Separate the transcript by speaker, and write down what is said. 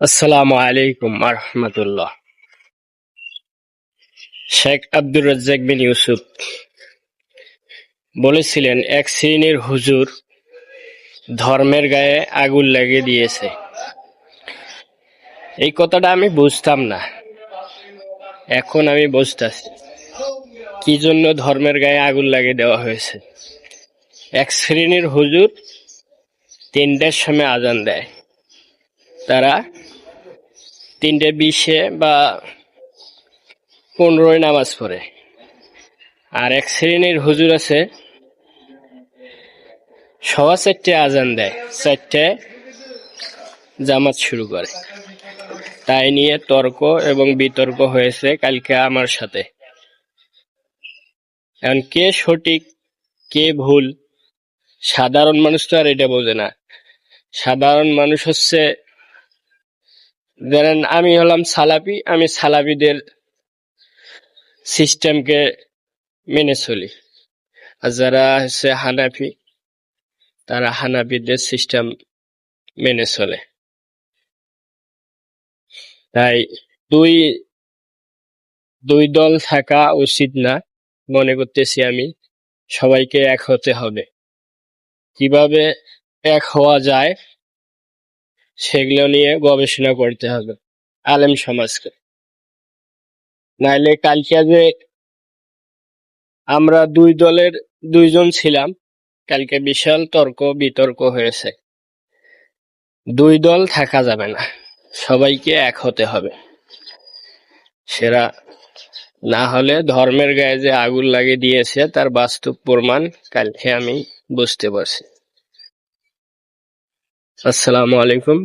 Speaker 1: আসসালামু আলাইকুম আরহামাতুল্লাহ। শেখ আব্দুর রাজ্জাক বিন ইউসুফ বলেছিলেন, এক শ্রেণীর হুজুর ধর্মের গায়ে আগুন লাগিয়ে দিয়েছে। এই কথাটা আমি বুঝতাম না, এখন আমি বুঝতেছি কি জন্য ধর্মের গায়ে আগুন লাগিয়ে দেওয়া হয়েছে। এক শ্রেণীর হুজুর 3টার সময় আজান দেয়, তারা 3:20 বা 15 নামাজ পড়ে। আর এক শ্রেণীর হুজুর আছে 4:15 আজান দেয়, 4টায় জামাত শুরু করে। তাই নিয়ে তর্ক এবং বিতর্ক হয়েছে কালকে আমার সাথে। এখন কে সঠিক কে ভুল, সাধারণ মানুষ তো আর এটা বোঝে না। সাধারণ মানুষ হচ্ছে, ধরেন আমি হলাম সালাফি, আমি সালাফিদের সিস্টেমকে মেনে চলি। আর যারা হচ্ছে হানাফি, তারা হানাফিদের সিস্টেম মেনে চলে। তাই দুই দুই দল থাকা উচিত না মনে করতেছি আমি। সবাইকে এক হতে হবে। কিভাবে এক হওয়া যায় সেগুলো নিয়ে গবেষণা করতে হবে আলেম সমাজকে। নাইলে কালকে যে আমরা দুই দলের দুইজন ছিলাম, কালকে বিশাল তর্ক বিতর্ক হয়েছে। দুই দল থাকা যাবে না, সবাইকে এক হতে হবে। সেরা না হলে ধর্মের গায়ে যে আগুন লাগিয়ে দিয়েছে তার বাস্তব প্রমাণ কালকে আমি বুঝতে পারছি। আসসালামু আলাইকুম।